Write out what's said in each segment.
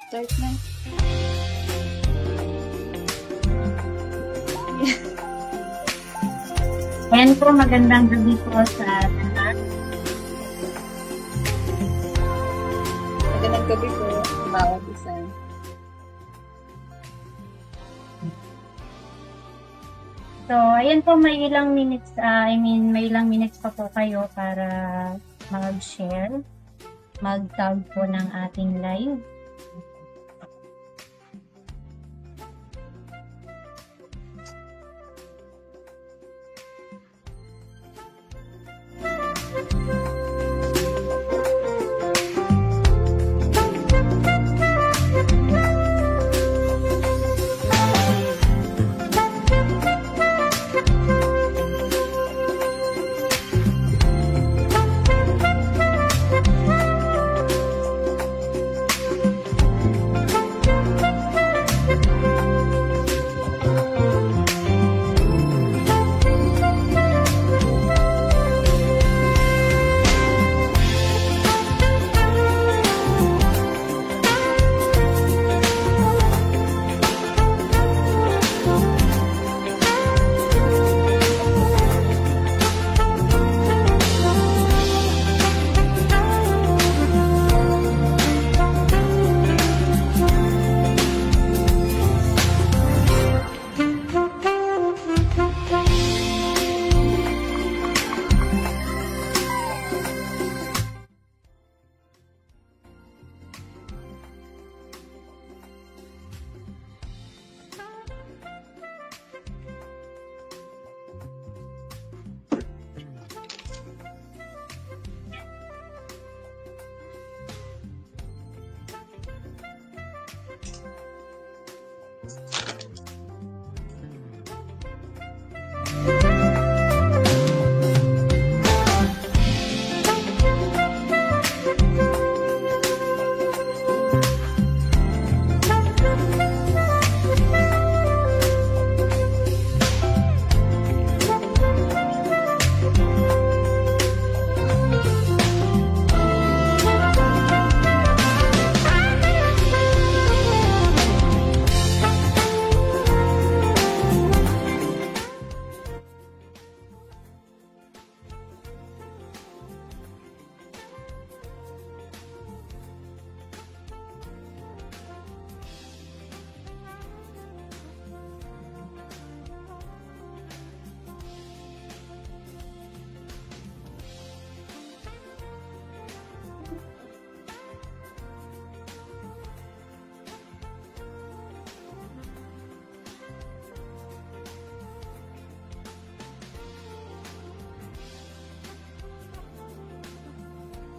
Start na. Ayan po, magandang gabi po sa lahat. Magandang gabi po sa bawat isa. So, ayan po, may ilang minutes, may ilang minutes pa po kayo para mag-share, mag-tag po ng ating live.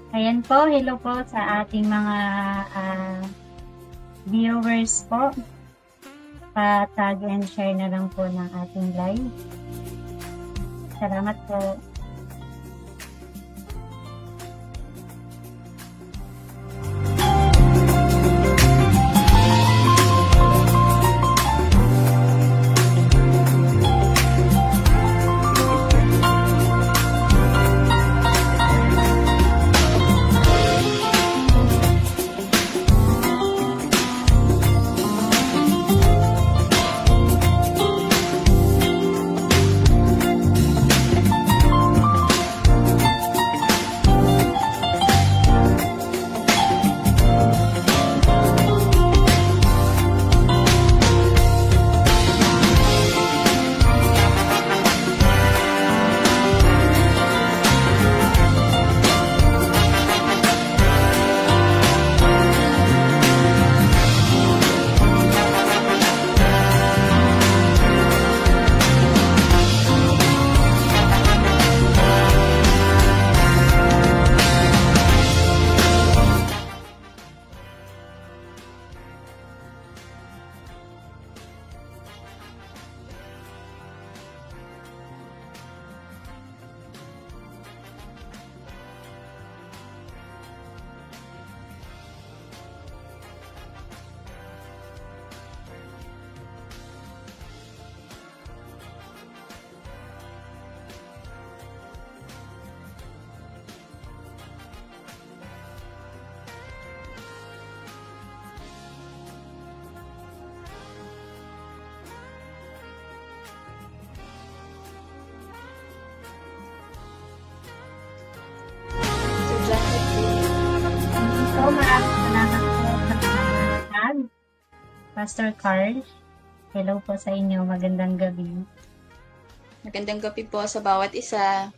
Ayan po, hello po sa ating mga viewers po. Pa-tag and share na lang po ng ating live. Salamat po. Pastor Carl. Hello po sa inyo. Magandang gabi. Magandang gabi po sa bawat isa.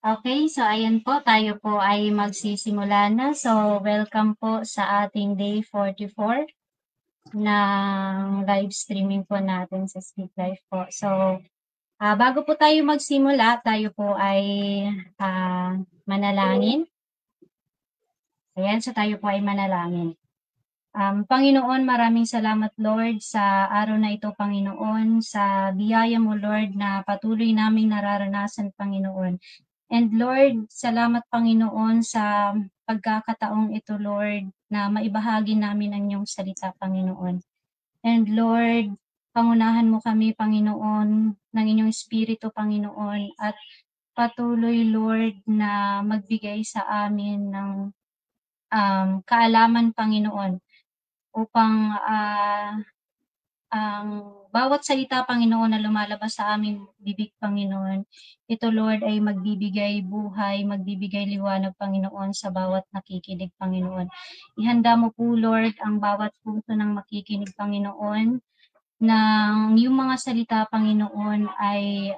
Okay, so ayan po, tayo po ay magsisimula na. So, welcome po sa ating day 44 ng live streaming po natin sa Speak Life po. So, bago po tayo magsimula, tayo po ay manalangin. Ayan, so tayo po ay manalangin. Panginoon, maraming salamat Lord sa araw na ito, Panginoon, sa biyaya mo Lord na patuloy naming nararanasan, Panginoon. And Lord, salamat Panginoon sa pagkakataong ito Lord na maibahagi namin ang iyong salita, Panginoon. And Lord, pangunahan mo kami, Panginoon, ng inyong Espiritu, Panginoon, at patuloy Lord na magbigay sa amin ng kaalaman, Panginoon, upang ang bawat salita, Panginoon, na lumalabas sa aming bibig, Panginoon, ito, Lord, ay magbibigay buhay, magbibigay liwanag, Panginoon, sa bawat nakikinig, Panginoon. Ihanda mo po, Lord, ang bawat puso ng makikinig, Panginoon, ng yung mga salita, Panginoon, ay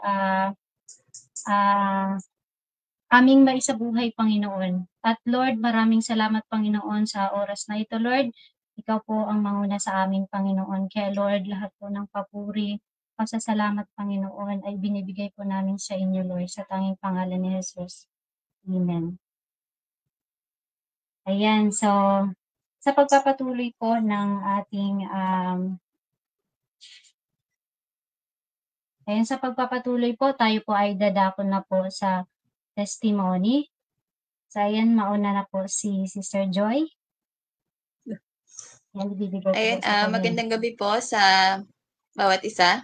aming maisabuhay, Panginoon. At Lord, maraming salamat, Panginoon, sa oras na ito, Lord. Ikaw po ang manguna sa aming Panginoon. Kaya Lord, lahat po ng papuri, pasasalamat, Panginoon, ay binibigay po namin sa inyo, Lord, sa tanging pangalan ni Jesus. Amen. Ayan, so sa pagpapatuloy po ng ating sa pagpapatuloy po, tayo po ay dadako na po sa testimony. So ayan, mauna na po si Sister Joy. Ayun, magandang gabi po sa bawat isa.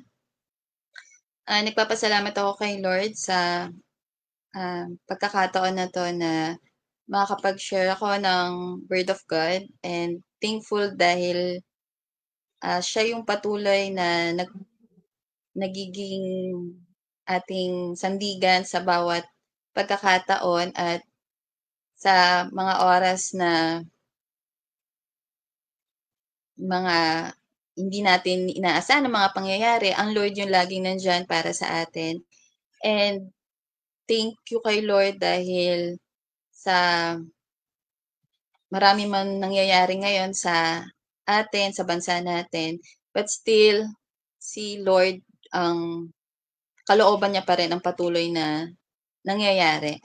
Nagpapasalamat ako kay Lord sa pagkakataon na to na makakapag-share ako ng Word of God, and thankful dahil siya yung patuloy na nagiging ating sandigan sa bawat pagkakataon at sa mga oras na mga hindi natin inaasahan na mga pangyayari, ang Lord yung laging nandiyan para sa atin. And thank you kay Lord dahil sa marami man nangyayari ngayon sa atin, sa bansa natin, but still, si Lord, ang kalooban niya pa rin ang patuloy na nangyayari.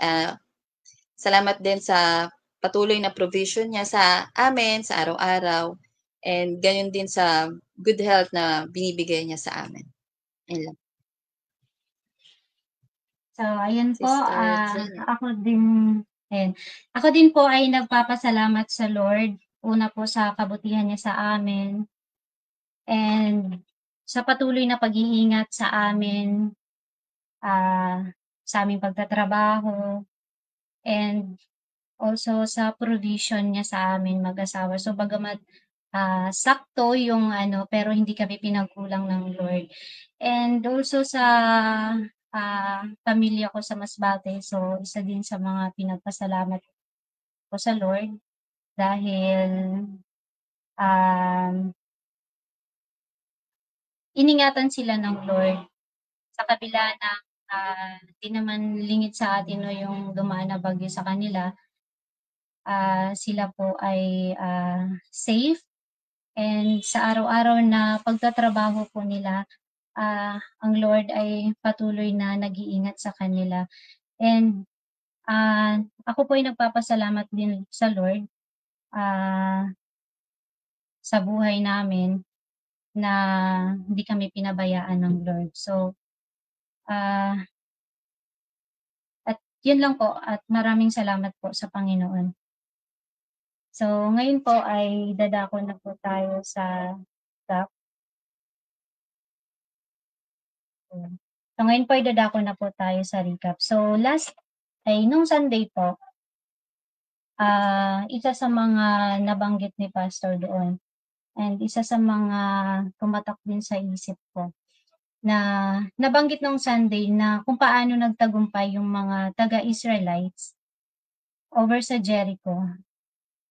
Salamat din sa patuloy na provision niya sa amin, sa araw-araw, and ganyan din sa good health na binibigay niya sa amin. Ayun lang. So, ayan po, Sister Jenny. ako din po ay nagpapasalamat sa Lord. Una po sa kabutihan niya sa amin. And sa patuloy na pag-iingat sa amin, sa aming pagtatrabaho, and also sa provision niya sa amin mag-asawa. So, bagamat sakto yung pero hindi kami pinagkulang ng Lord. And also sa pamilya ko sa Masbate, so isa din sa mga pinagpasalamat ko sa Lord dahil um, iningatan sila ng Lord sa kabila ng di naman lingid sa atin no, yung dumaan na bagyo sa kanila. Sila po ay safe, and sa araw-araw na pagtatrabaho po nila, ang Lord ay patuloy na nag-iingat sa kanila. And ako po ay nagpapasalamat din sa Lord sa buhay namin na hindi kami pinabayaan ng Lord. So, at yun lang po, at maraming salamat po sa Panginoon. So, ngayon po ay dadako na po tayo sa recap. So, ngayon po ay dadako na po tayo sa recap. So, last ay nung Sunday po, isa sa mga nabanggit ni Pastor doon, and isa sa mga tumatak din sa isip ko, na nabanggit nung Sunday na kung paano nagtagumpay yung mga taga-Israelites over sa Jericho.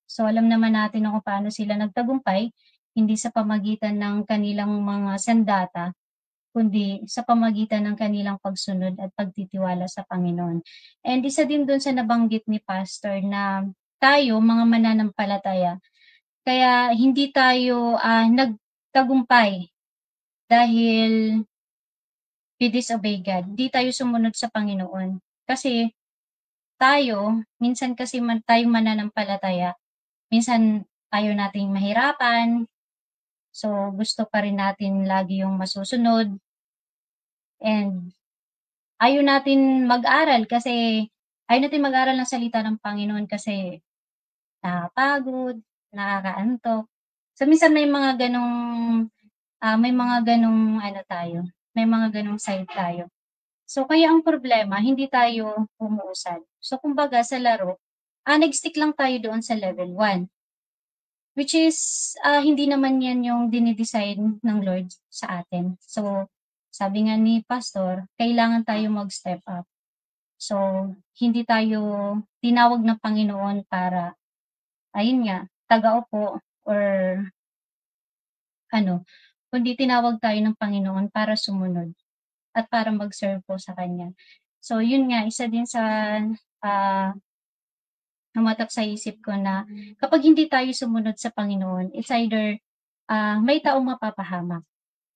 So alam naman natin kung paano sila nagtagumpay, hindi sa pamagitan ng kanilang mga sandata, kundi sa pamagitan ng kanilang pagsunod at pagtitiwala sa Panginoon. And isa din dun sa nabanggit ni Pastor na tayo, mga mananampalataya, kaya hindi tayo nagtagumpay dahil we disobey God. Hindi tayo sumunod sa Panginoon. Kasi tayo, minsan kasi tayong mananampalataya, minsan ayaw nating mahirapan, so gusto pa rin natin lagi yung masusunod, and ayaw natin mag-aral ng salita ng Panginoon kasi nakakapagod, nakakaantok. So minsan may mga ganong may mga ganong side tayo. So kaya ang problema, hindi tayo umuusad. So kumbaga sa laro, nag-stick lang tayo doon sa level 1. Which is, hindi naman yan yung dinidesign ng Lord sa atin. So, sabi nga ni Pastor, kailangan tayo mag-step up. So, hindi tayo tinawag ng Panginoon para, ayun nga, taga-upo or kundi tinawag tayo ng Panginoon para sumunod at para mag-serve po sa Kanya. So, yun nga, isa din sa tumatak sa isip ko na kapag hindi tayo sumunod sa Panginoon, it's either may taong mapapahamak.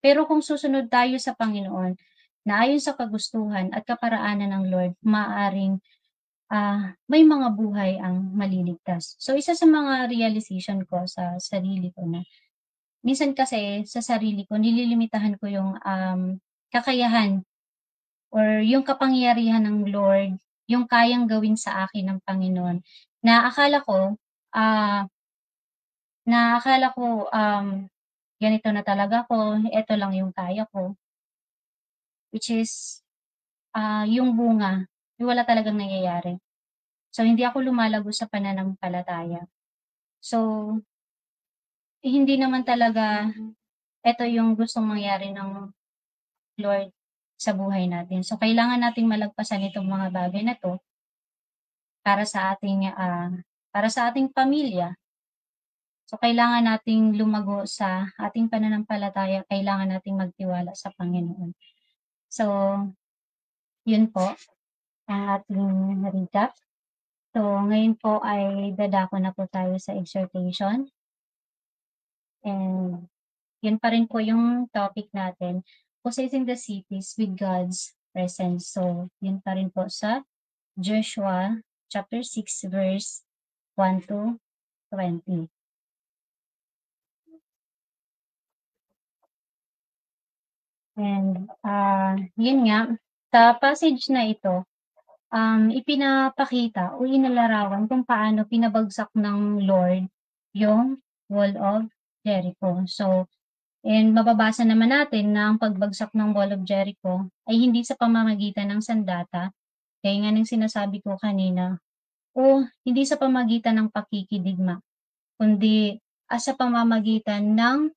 Pero kung susunod tayo sa Panginoon, na ayon sa kagustuhan at kaparaanan ng Lord, maaaring may mga buhay ang maliligtas. So, isa sa mga realization ko sa sarili ko na minsan kasi sa sarili ko, nililimitahan ko yung kakayahan or yung kapangyarihan ng Lord, yung kayang gawin sa akin ng Panginoon, na akala ko ganito na talaga ako, eto lang yung kaya ko. Which is, yung bunga, yung wala talagang nangyayari. So, hindi ako lumalago sa pananampalataya. So, hindi naman talaga eto yung gustong mangyari ng Lord sa buhay natin. So, kailangan nating malagpasan itong mga bagay na to para sa ating pamilya. So, kailangan nating lumago sa ating pananampalataya, kailangan nating magtiwala sa Panginoon. So, yun po ang ating recap. So, ngayon po ay dadako na po tayo sa exhortation. And yun pa rin po yung topic natin, possessing the cities with God's presence. So, yun pa rin po sa Joshua chapter 6 verse 1 to 20. And yun nga, sa passage na ito, ipinapakita o inilarawan kung paano pinabagsak ng Lord yung Wall of Jericho. So, and mababasa naman natin na ang pagbagsak ng Wall of Jericho ay hindi sa pamamagitan ng sandata, kaya nga nang sinasabi ko kanina, o hindi sa pamamagitan ng pakikidigma, kundi sa pamamagitan ng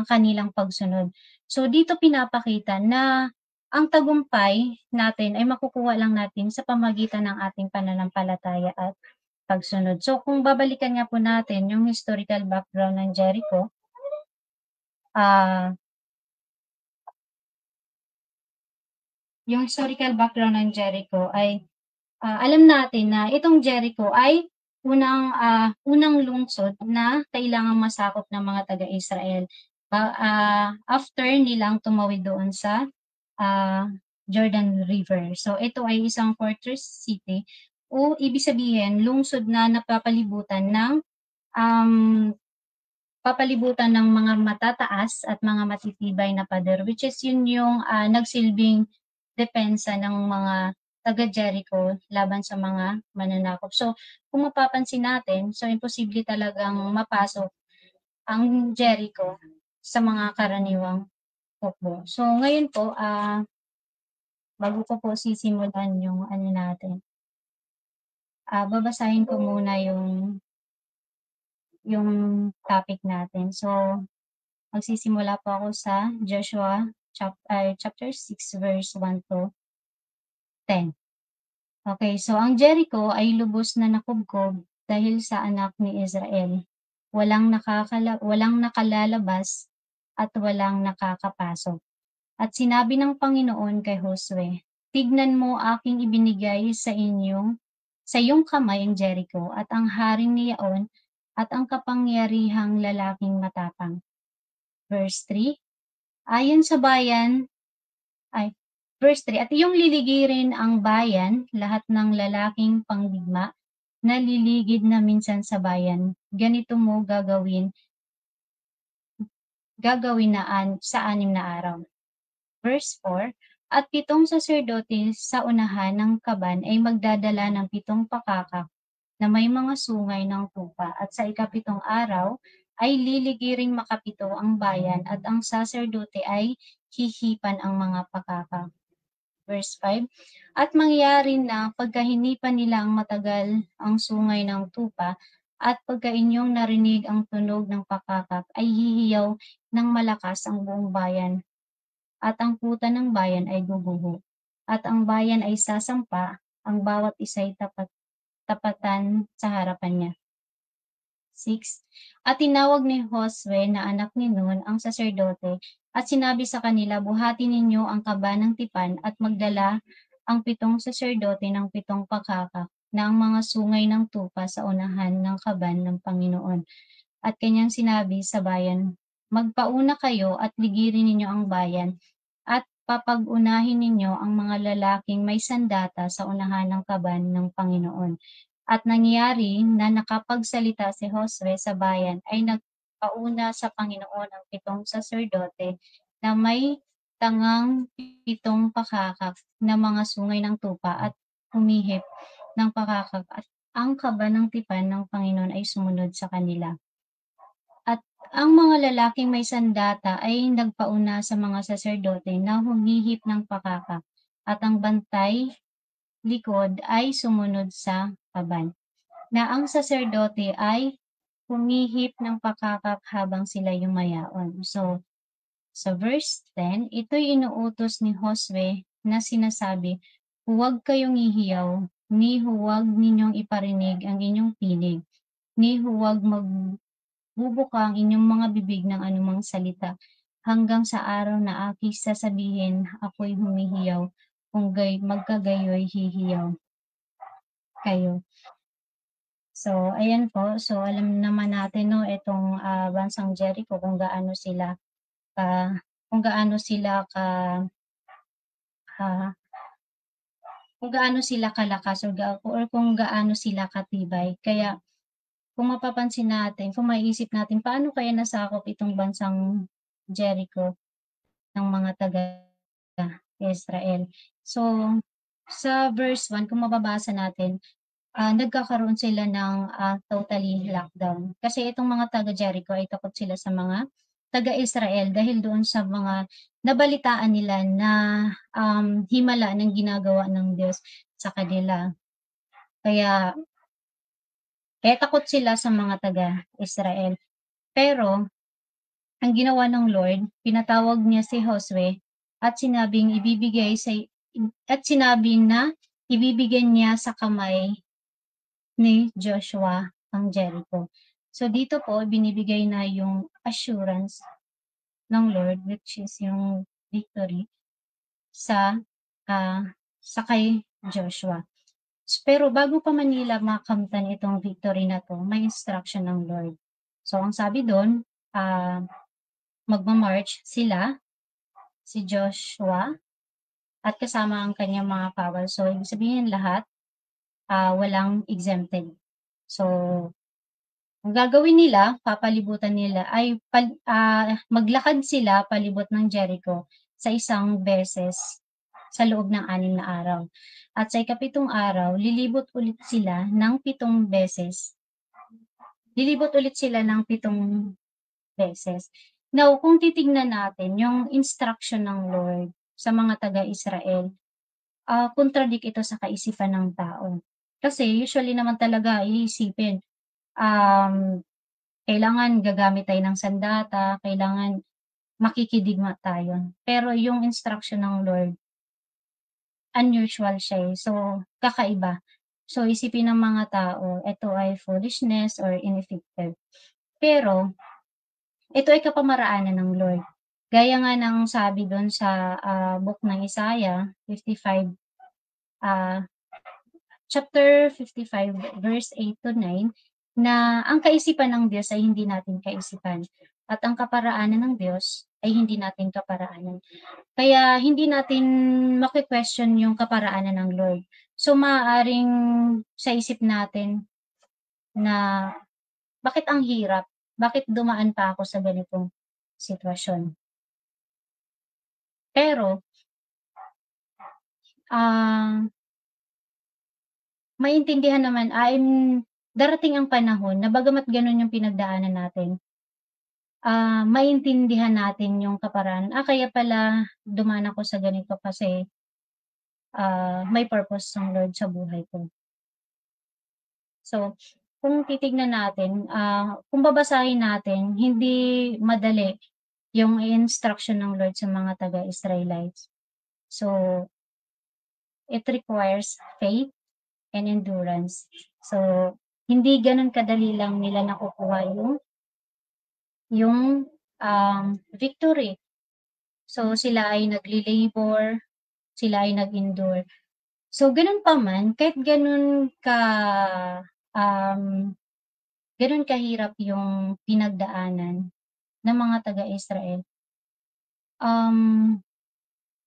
kanilang pagsunod. So dito pinapakita na ang tagumpay natin ay makukuha lang natin sa pamamagitan ng ating pananampalataya at pagsunod. So kung babalikan nga po natin yung historical background ng Jericho, yung historical background ng Jericho ay alam natin na itong Jericho ay unang lungsod na kailangang masakop ng mga taga-Israel after nilang tumawid doon sa Jordan River. So ito ay isang fortress city o ibig sabihin lungsod na napapalibutan ng mga matataas at mga matitibay na pader, which is yun yung nagsilbing depensa ng mga taga Jericho laban sa mga mananakop. So kung mapapansin natin, so imposible talagang mapasok ang Jericho sa mga karaniwang hukbo. So ngayon po, bago ko po sisimulan yung natin, babasahin ko muna yung topic natin. So magsisimula po ako sa Joshua chapter 6 verse 1 to 10. Okay, so ang Jericho ay lubos na nakubkob dahil sa anak ni Israel. Walang nakalalabas at walang nakakapasok. At sinabi ng Panginoon kay Josue, "Tignan mo aking ibinigay sa iyong kamay ang Jericho at ang haring ni Yaon at ang kapangyarihang lalaking matapang." Verse 3, ayon sa Verse 3, at iyong liligirin ang bayan, lahat ng lalaking pangdigma na liligid na minsan sa bayan. Ganito mo gagawin sa 6 na araw. Verse 4, at 7 saserdote sa unahan ng kaban ay magdadala ng 7 pakakak na may mga sungay ng tupa. At sa 7 araw ay liligiring makapito ang bayan at ang saserdote ay hihipan ang mga pakakak. Verse 5, at mangyari na pagkahinipan nila ang matagal ang sungay ng tupa at pagka inyong narinig ang tunog ng pakakak ay hihiyaw ng malakas ang buong bayan at ang kuta ng bayan ay guguho at ang bayan ay sasampa, ang bawat isa'y tapatan sa harapan niya. 6, at tinawag ni Josue na anak ni Nun ang saserdote at sinabi sa kanila, buhatin ninyo ang kaba ng tipan at magdala ang 7 saserdote ng 7 pakakak na ang mga sungay ng tupa sa unahan ng kaban ng Panginoon. At kanyang sinabi sa bayan, magpauna kayo at ligirin ninyo ang bayan at papag-unahin ninyo ang mga lalaking may sandata sa unahan ng kaban ng Panginoon. At nangyari na nakapagsalita si Josue sa bayan ay nagpauna sa Panginoon ang 7 saserdote na may tangang 7 pakakak na mga sungay ng tupa at humihip ng pakakak at ang kaba ng tipan ng Panginoon ay sumunod sa kanila. At ang mga lalaking may sandata ay nagpauna sa mga saserdote na humihip ng pakakak at ang bantay likod ay sumunod sa kaban, na ang saserdote ay humihip ng pakakak habang sila yumayaon. So, sa verse 10, ito'y inuutos ni Josue na sinasabi, huwag kayong ihiyaw, ni huwag ninyong iparinig ang inyong tinig, ni huwag magbubuka ang inyong mga bibig ng anumang salita, hanggang sa araw na aking sasabihin, ako'y humihiyaw, kung magkagayoy hihiyaw kayo. So, ayan po. So, alam naman natin, no, itong bansang Jericho, kung gaano sila kalakas or kung gaano sila katibay. Kaya, kung mapapansin natin, kung maiisip natin, paano kaya nasakop itong bansang Jericho ng mga taga-Israel? So, sa verse 1, kung mababasa natin, nagkakaroon sila ng totally lockdown. Kasi itong mga taga-Jericho ay takot sila sa mga taga-Israel dahil doon sa mga nabalitaan nila na himala ng ginagawa ng Diyos sa kanila. Kaya takot sila sa mga taga-Israel. Pero ang ginawa ng Lord, pinatawag niya si Josue at sinabi na ibibigay niya sa kamay ni Joshua ang Jericho. So dito po binibigay na yung assurance ng Lord, which is yung victory sa sa kay Joshua. Pero bago pa man nila makamtan itong victory na 'to, may instruction ng Lord. So ang sabi dun, magma-march sila, si Joshua at kasama ang kanyang mga kawal. So ibig sabihin lahat, walang exempted. So ang gagawin nila, papalibutan nila ay maglakad sila palibot ng Jericho sa isang beses sa loob ng 6 na araw. At sa ikapitong araw, lilibot ulit sila ng 7 beses. Lilibot ulit sila ng 7 beses. Now, kung titignan natin yung instruction ng Lord sa mga taga-Israel, contradict ito sa kaisipan ng tao. Kasi usually naman talaga iisipin, kailangan gagamit tayo ng sandata, kailangan makikidigma tayo. Pero yung instruction ng Lord, unusual siya eh. So, kakaiba. So, isipin ng mga tao, ito ay foolishness or ineffective. Pero, ito ay kapamaraanan ng Lord. Gaya nga ng sabi doon sa book ng Isaiah 55, chapter 55, verse 8 to 9, na ang kaisipan ng Diyos ay hindi natin kaisipan at ang kaparaanan ng Diyos ay hindi natin kaparaanan. Kaya hindi natin maki-question yung kaparaanan ng Lord. So maaaring sa isip natin na bakit ang hirap? Bakit dumaan pa ako sa ganitong sitwasyon? Pero maintindihan naman, darating ang panahon na bagamat ganun yung pinagdaanan natin, maintindihan natin yung kaparaanan. Kaya pala dumaan ako sa ganito kasi may purpose ang Lord sa buhay ko. So, kung titignan natin, kung babasahin natin, hindi madali yung instruction ng Lord sa mga taga-Israelites. So, it requires faith and endurance. So, hindi ganun kadali lang nila nakukuha yung victory. So, sila ay nagli-labor, sila ay nag-endure. So, ganun pa man, kahit ganun kahirap yung pinagdaanan ng mga taga-Israel,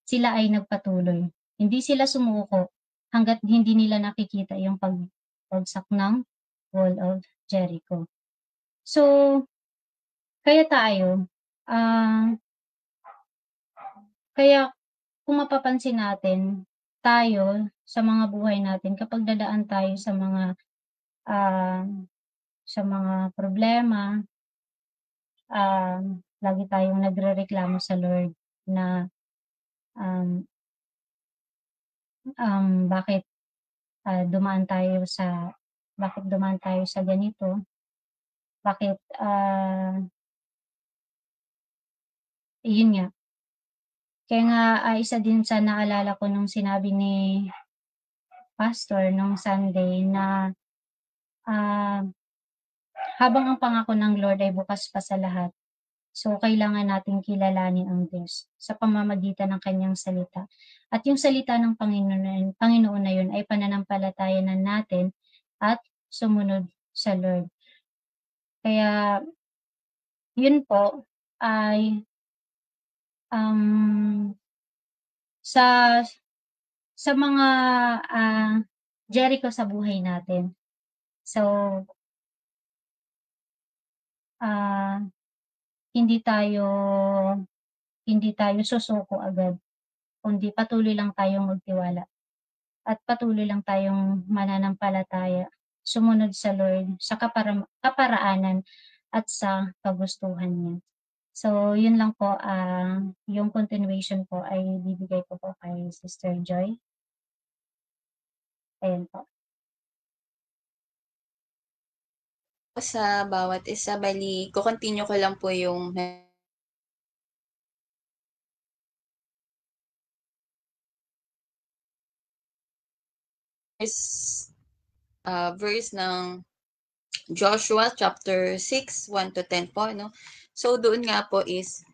sila ay nagpatuloy. Hindi sila sumuko hangga't hindi nila nakikita yung pagbagsak ng Wall of Jericho. So, kaya tayo, kaya kung mapapansin natin, tayo sa mga buhay natin, kapag dadaan tayo sa mga problema, lagi tayong nagrereklamo sa Lord na bakit dumaan tayo sa ganito, bakit yun nga. Kaya nga isa din sa naalala ko nung sinabi ni pastor nung Sunday na habang ang pangako ng Lord ay bukas pa sa lahat, so kailangan nating kilalanin ang Diyos sa pamamagitan ng kanyang salita. At yung salita ng Panginoon na yun ay pananampalatayanan natin at sumunod sa Lord. Kaya yun po ay sa mga Jericho sa buhay natin. So, hindi tayo susuko agad, kundi patuloy lang tayong magtiwala at patuloy lang tayong mananampalataya, sumunod sa Lord, sa kaparaanan at sa kagustuhan niya. So, yun lang po, yung continuation po ay bibigay ko po kay Sister Joy. Ayan po. Sa bawat isa, bali ko-continue ko lang po yung first, verse ng Joshua chapter 6, 1 to 10 po, no? So, doon nga po is,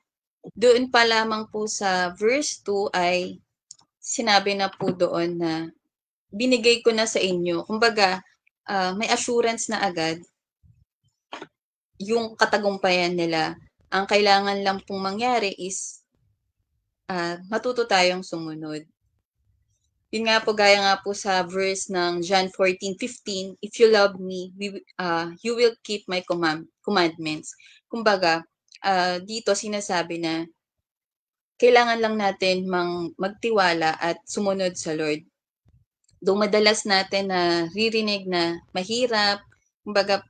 doon pa lamang po sa verse 2 ay sinabi na po doon na binigay ko na sa inyo. Kumbaga, may assurance na agad yung katagumpayan nila. Ang kailangan lang pong mangyari is matuto tayong sumunod. Yun nga po, gaya nga po sa verse ng John 14:15, if you love me, you will keep my commandments. Kumbaga, dito sinasabi na kailangan lang natin magtiwala at sumunod sa Lord. Though madalas natin na ririnig na mahirap, kumbaga,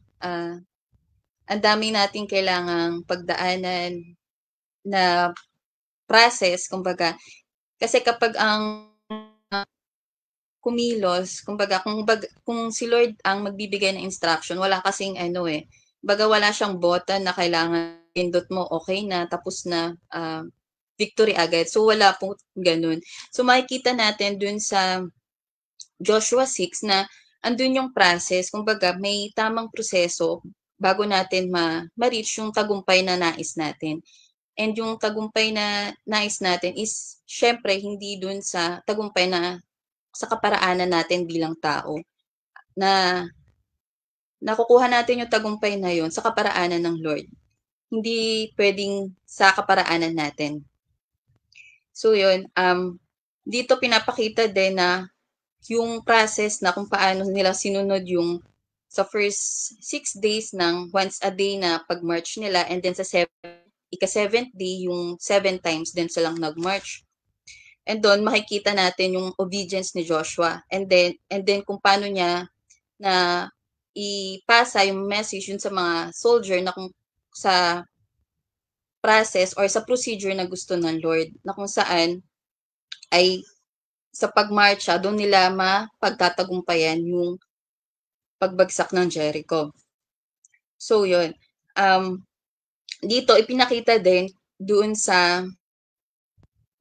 ang dami nating kailangang pagdaanan na process, kumbaga. Kasi kapag ang kumilos, kumbaga kung si Lord ang magbibigay ng instruction, wala kasing ano kumbaga wala siyang button na kailangan pindot mo, okay na, tapos na, victory agad. So wala pong gano'n. So makikita natin dun sa Joshua 6 na andun yung process, kumbaga may tamang proseso bago natin ma-reach yung tagumpay na nais natin. And yung tagumpay na nais natin is siyempre hindi dun sa tagumpay na sa kaparaanan natin bilang tao, na nakukuha natin yung tagumpay na yun sa kaparaanan ng Lord. Hindi pwedeng sa kaparaanan natin. So yun, dito pinapakita din na yung process na kung paano nila sinunod yung sa first 6 days ng once a day na pag-march nila, and then sa ika-7th day, yung 7 times din silang nag-march. And doon makikita natin yung obedience ni Joshua. And then kung paano niya na ipasa yung message yun sa mga soldier na kung sa process or sa procedure na gusto ng Lord, na kung saan ay sa pagmarcha doon nila mapagtatagumpayan yung pagbagsak ng Jericho. So yun, dito ipinakita din doon sa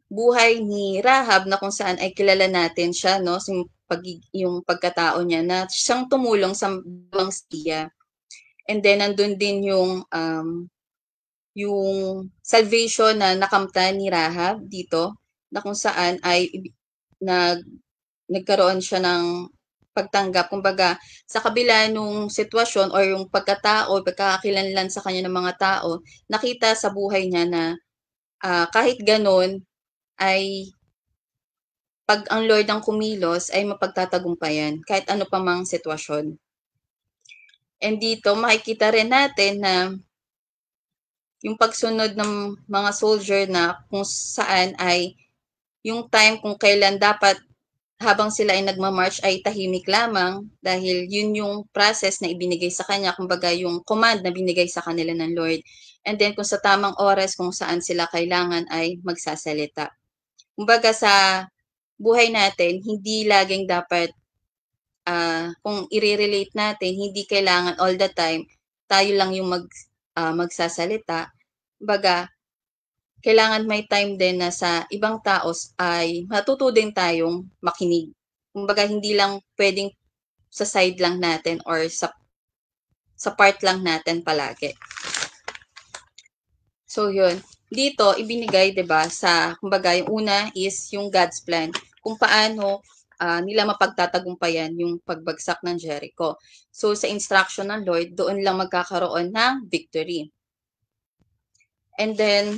buhay ni Rahab na kung saan ay kilala natin siya, no? Yung pagkatao niya na siyang tumulong sa mga siya. And then nandun din yung salvation na nakamtan ni Rahab dito, na kung saan ay nagkaroon siya ng pagtanggap. Kumbaga, sa kabila nung sitwasyon or yung pagkatao, pagkakakilanlan sa kanya ng mga tao, nakita sa buhay niya na kahit ganon, ay pag ang Lord ang kumilos ay mapagtatagumpayan kahit ano pa mang sitwasyon. And dito makikita rin natin na yung pagsunod ng mga soldier na kung saan ay yung time kung kailan dapat habang sila ay nagmamarch ay tahimik lamang dahil yun yung process na ibinigay sa kanya, kumbaga yung command na binigay sa kanila ng Lord. And then kung sa tamang oras kung saan sila kailangan ay magsasalita. Kumbaga sa buhay natin, hindi laging dapat, kung i-relate natin, hindi kailangan all the time tayo lang yung magsasalita. Kumbaga, kailangan may time din na sa ibang tao ay matuto din tayong makinig. Kumbaga, hindi lang pwedeng sa side lang natin or sa part lang natin palagi. So, yun. Dito, ibinigay, 'di ba, kumbaga, yung una is yung God's plan, kung paano nila mapagtatagumpayan yung pagbagsak ng Jericho. So, sa instruction ng Lord, doon lang magkakaroon ng victory. And then,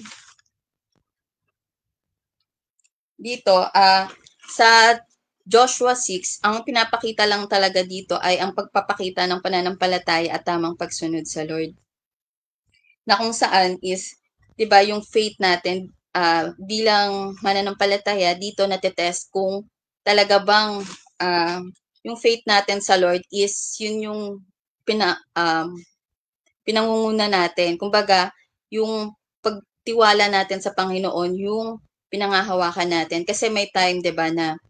dito, sa Joshua 6, ang pinapakita lang talaga dito ay ang pagpapakita ng pananampalataya at tamang pagsunod sa Lord. Na kung saan is, 'di ba, yung faith natin bilang mananampalataya dito natetest kung talaga bang yung faith natin sa Lord is yun yung pinangunguna natin. Kumbaga, yung pagtiwala natin sa Panginoon, yung pinangahawakan natin. Kasi may time, 'di ba, na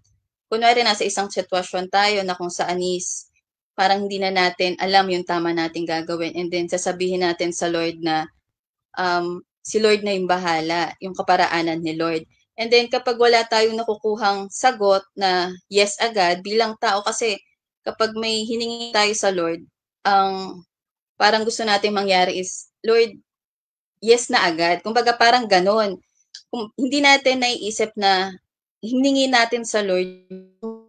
kunwari nasa isang sitwasyon tayo na kung saan is parang hindi na natin alam yung tama nating gagawin, and then sasabihin natin sa Lord na si Lord na yung bahala, yung kaparaanan ni Lord. And then kapag wala tayong nakukuhang sagot na yes agad bilang tao, kasi kapag may hiningi tayo sa Lord, ang parang gusto nating mangyari is, Lord, yes na agad. Kumbaga parang gano'n. Kung hindi natin naiisip na hiningi natin sa Lord yung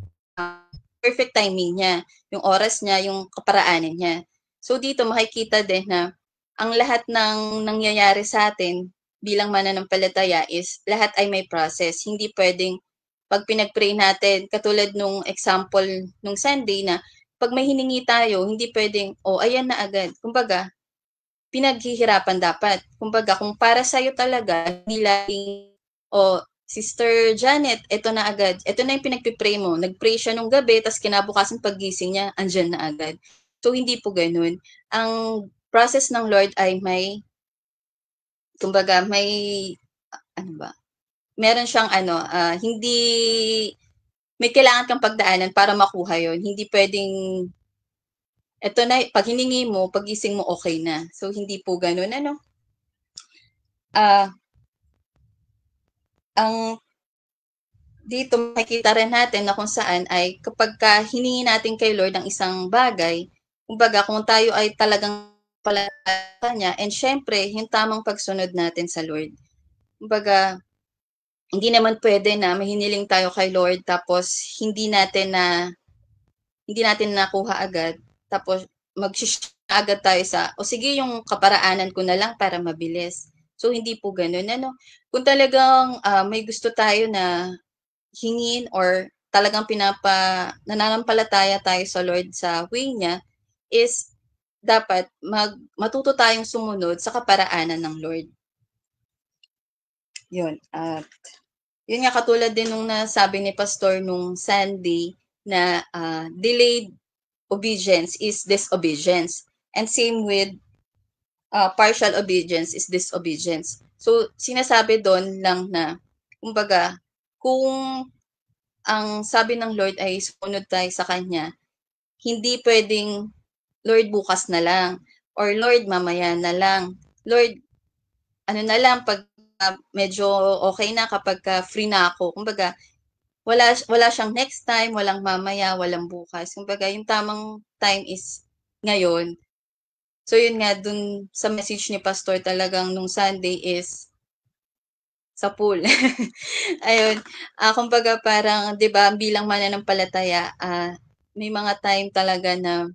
perfect timing niya, yung oras niya, yung kaparaanan niya. So dito makikita din na ang lahat ng nangyayari sa atin bilang mananampalataya is lahat ay may process. Hindi puwedeng 'pag pinag-pray natin, katulad nung example nung Sunday na 'pag may hiningi tayo, hindi puwedeng, "Oh, ayan na agad." Kumbaga pinaghihirapan dapat. Kumbaga kung para sa'yo talaga, hindi laging, "Oh, Sister Janet, eto na agad." Eto na yung pinagpe-pray mo. Nag-pray siya nung gabi ta's kinabukasan paggising niya, andiyan na agad. So, hindi po gano'n. Ang process ng Lord ay may, kumbaga may ano ba, meron siyang ano, hindi may kailangan kang pagdaanan para makuha yon. Hindi puwedeng eto na 'pag hiningi mo, paggising mo okey na. So, hindi po gano'n ano. Ah, ang dito makikita rin natin na kung saan ay kapagka hiningi natin kay Lord ang isang bagay, kumbaga kung tayo ay talagang palatandaan sa kanya, and siyempre yung tamang pagsunod natin sa Lord. Kumbaga, hindi naman puwede na may hiniling tayo kay Lord tapos hindi natin nakuha agad, tapos agad tayo sa, "O sige, yung kaparaanan ko na lang para mabilis." So, hindi po gano'n ano. Kung talagang, may gusto tayo na hingin or talagang nananampalataya tayo sa Lord sa way niya, is dapat matuto tayong sumunod sa kaparaanan ng Lord. 'Yun, at 'yun nga, katulad din nung nasabi ni pastor nung Sunday na, delayed obedience is disobedience, and same with, partial obedience is disobedience. So, sinasabi dun lang na kumbaga kung ang sabi ng Lord ay sumunod tayo sa kanya, hindi puwedeng, "Lord, bukas na lang," or "Lord, mamaya na lang." "Lord, ano na lang 'pag, medyo okey na, kapagka free na ako." Kumbaga wala siyang next time, walang mamaya, walang bukas. Kumbaga yung tamang time is ngayon. So yun nga, dun sa message ni pastor talagang nung Sunday is sa pool. Ayun, kumbaga parang 'di ba bilang mananampalataya, may mga time talaga na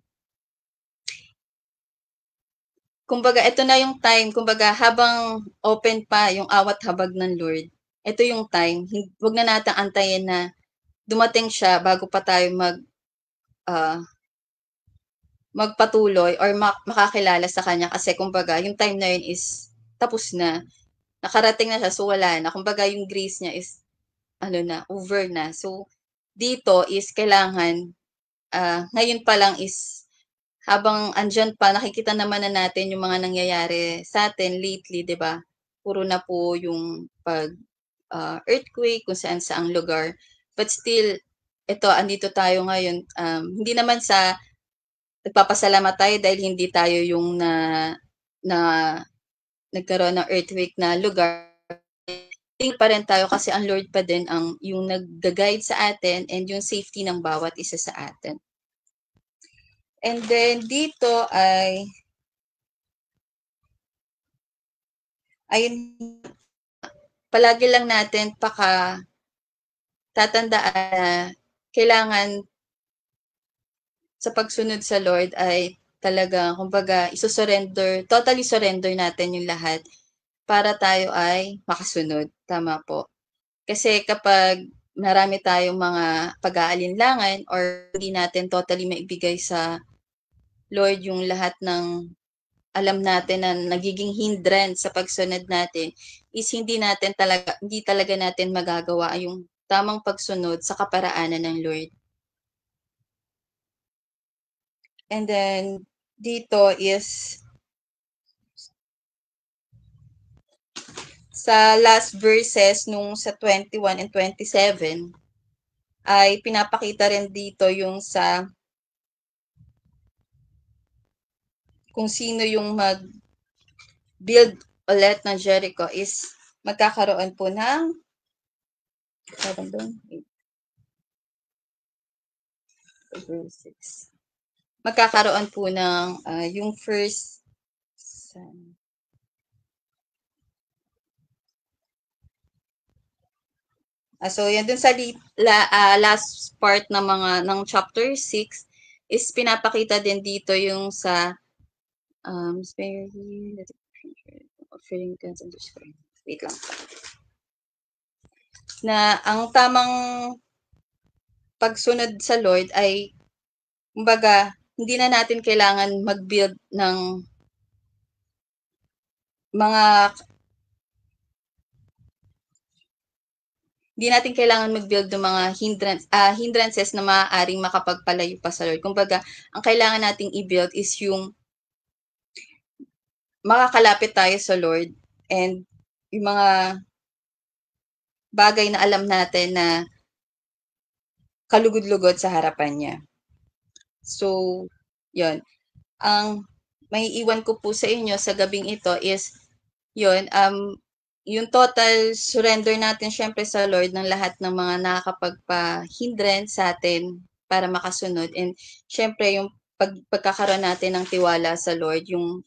kumbaga eto na yung time, kumbaga habang open pa yung awat habag ng Lord, eto yung time, 'wag na nating antayin na dumating siya bago pa tayo ah, magpatuloy or makakilala sa kanya, kasi kumbaga yung time na yun is tapos na, nakarating na siya, so wala na. Kumbaga yung grace niya is ano na, over na. So, dito is kailangan, ngayon pa lang is habang andiyan pa, nakikita naman na natin yung mga nangyayari sa'tin lately, 'di ba? Puro na po yung earthquake kung saan-saang lugar. But still, eto andito tayo ngayon, hindi naman sa nagpapasalamat tayo dahil hindi tayo yung na nagkaroon ng earthquake na lugar. Thankful pa rin tayo kasi ang Lord pa din ang yung nagga-guide sa atin and yung safety ng bawat isa sa atin. And then dito ayun, palagi lang natin tatandaan na kailangan sa pagsunod sa Lord ay talagang kumbaga totally surrender natin yung lahat para tayo ay makasunod, tama po. Kasi kapag marami tayong mga pag-aalinlangan or hindi natin totally maibigay sa Lord yung lahat ng alam natin na nagiging hindrance sa pagsunod natin, is hindi talaga natin magagawa yung tamang pagsunod sa kaparaanan ng Lord. And then dito is sa last verses nung sa 21 and 27 ay pinapakita rin dito yung sa kung sino yung mag-build ulit ng Jericho is magkakaroon po ng magkakaroon po ng yung first so yan dun sa last part ng chapter 6 is pinapakita din dito yung sa wait lang, na ang tamang pagsunod sa Lord ay kumbaga hindi na natin kailangan mag-build ng mga hindi natin kailangan mag-build ng mga hindrances na maaaring makapagpalayo pa sa Lord. Kumbaga, ang kailangan nating i-build is yung makakalapit tayo sa Lord and yung mga bagay na alam natin na kalugod-lugod sa harapan niya. So, yun. Ang may iwan ko po sa inyo sa gabing ito is yun, yung total surrender natin syempre sa Lord ng lahat ng mga nakakapagpa-hindrance sa atin para makasunod. And syempre yung pagkakaroon natin ng tiwala sa Lord, yung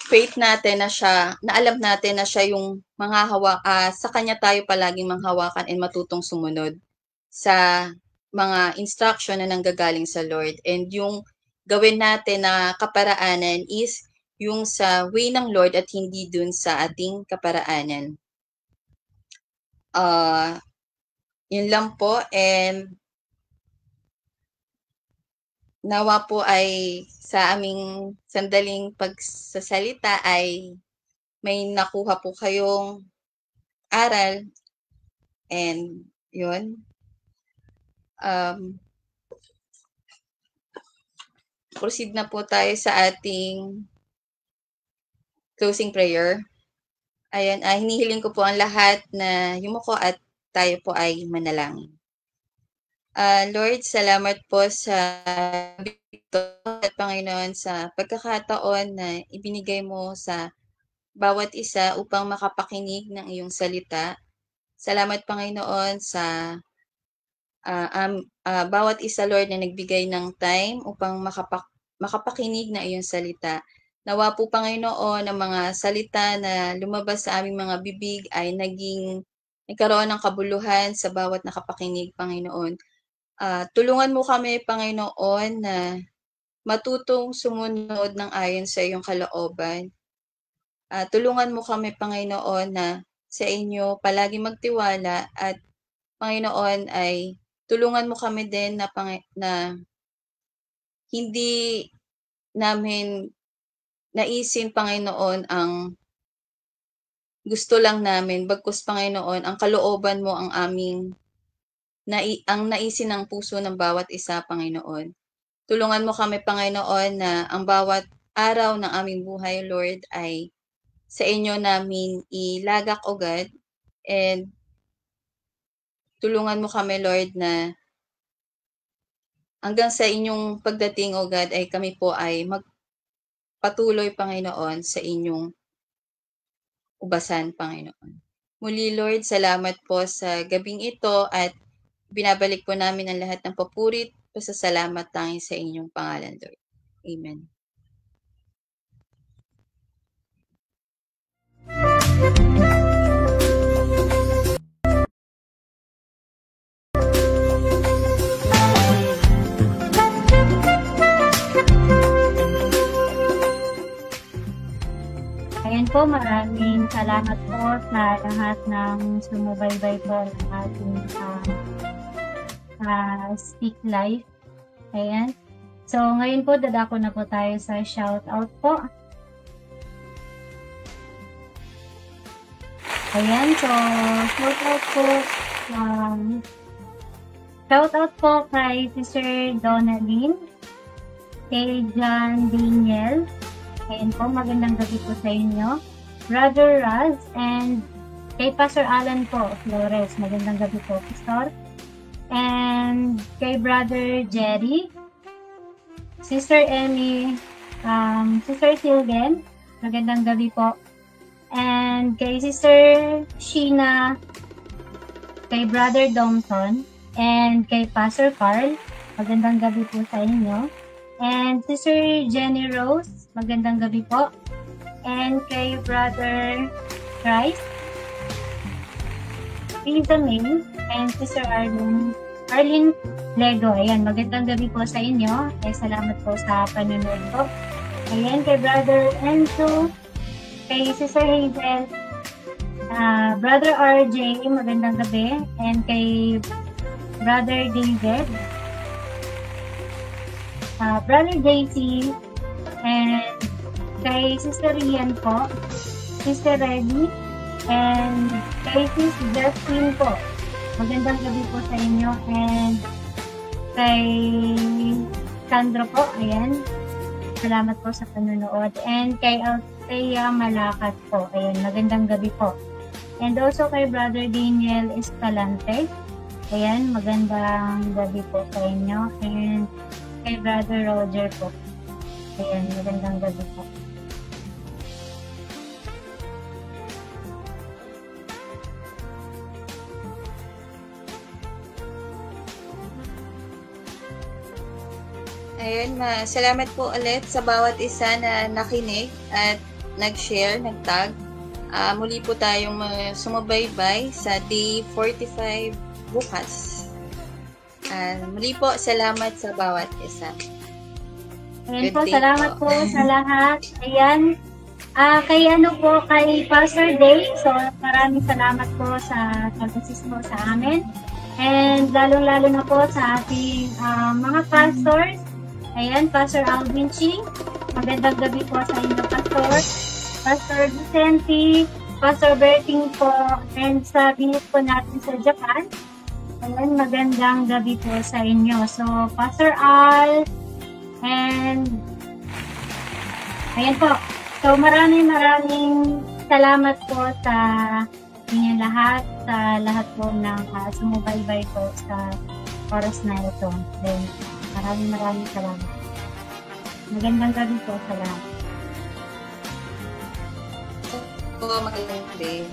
faith natin na siya, na alam natin na siya yung sa kanya tayo palaging manghawakan and matutong sumunod sa mga instruction na nanggagaling sa Lord. And yung gawin natin na kaparaanan is yung sa way ng Lord at hindi dun sa ating kaparaanan. Yun lang po, and nawa po ay sa aming sandaling pagsasalita ay may nakuha po kayong aral, and yun. Proceed na po tayo sa ating closing prayer. Ayan, hinihiling ko po ang lahat na yumuko at tayo po ay manalangin. Lord, salamat po sa ito at Panginoon sa pagkakataon na ibinigay mo sa bawat isa upang makapakinig ng iyong salita. Salamat Panginoon sa bawat isa, Lord, na nagbigay ng time upang makapakinig ng iyong salita. Nawa po, Panginoon, ang mga salita na lumabas sa aming mga bibig ay nagkaroon ng kabuluhan sa bawat nakapakinig, Panginoon. Tulungan mo kami, Panginoon, na matutong sumunod ng ayon sa iyong kalooban. Tulungan mo kami, Panginoon, na sa inyo palagi magtiwala at, Panginoon, ay tulungan mo kami din na hindi namin naisin, Panginoon, ang gusto lang namin, bagkus, Panginoon, ang kalooban mo ang ang naisin ng puso ng bawat isa, Panginoon. Tulungan mo kami, Panginoon, na ang bawat araw ng aming buhay, Lord, ay sa inyo namin ilagak, O God, and tulungan mo kami, Lord, na hanggang sa inyong pagdating, O God, ay kami po ay patuloy, Panginoon, sa inyong ubasan, Panginoon. Muli, Lord, salamat po sa gabing ito at binabalik po namin ang lahat ng papurit, pasasalamat tanging sa inyong pangalan, Lord. Amen. Ayan po, maraming salamat po sa lahat ng sumubaybay po ng ating Speak Life. Ayan. So, ngayon po, dadako na po tayo sa shoutout po. Ayan, so, shoutout po kay Sister Donalyn, kay John Daniel. Ayan po, magandang gabi po sa inyo. Brother Raz, and kay Pastor Alan po, Flores. Magandang gabi po, Pastor. And kay Brother Jerry. Sister Emmy, Sister Silgen, magandang gabi po. And kay Sister Sheena, kay Brother Domson, and kay Pastor Carl, magandang gabi po sa inyo. And Sister Jenny Rose, magandang gabi po. And kay Brother Christ, Lisa May, and Sister Arlene Lego. Ayan, magandang gabi po sa inyo. Salamat po sa panonood po. Ayan, kay Brother Enzo, kay Sister Hazel, Brother RJ, magandang gabi. And kay Brother David, Brother JC, and kay Sister Rian po, Sister Reddy, and kay Sis Justin po. Magandang gabi po sa inyo. And kay Sandro po, ayan. Salamat po sa panonood. And kay Althea Malacat po, ayan. Magandang gabi po. And also kay Brother Daniel Escalante, ayan. Magandang gabi po sa inyo. And kay Brother Roger po, ayan. Magandang gabi po. Ayun, salamat po ulit sa bawat isa na nakinig at nag-share, nag-tag. Muli po tayong sumubaybay sa day 45 bukas. Muli po, salamat sa bawat isa. Ayan po, salamat po sa lahat. Ayan, kay Pastor Day, so maraming salamat po sa pag-assist mo sa amin. And lalong-lalo na po sa ating mga pastors. Ayan, Pastor Alvin Ching, magandang gabi po sa inyo, Pastor. Pastor Vicente, Pastor Berting po, and sa binit po natin sa Japan. Ayan, magandang gabi po sa inyo. So, Pastor Al, and ayan po. So, maraming salamat po sa inyo lahat, sa lahat po ng sumubaybay po sa oras na ito. Then, maraming salamat. Magandang gabi po sa lahat. Magandang gabi.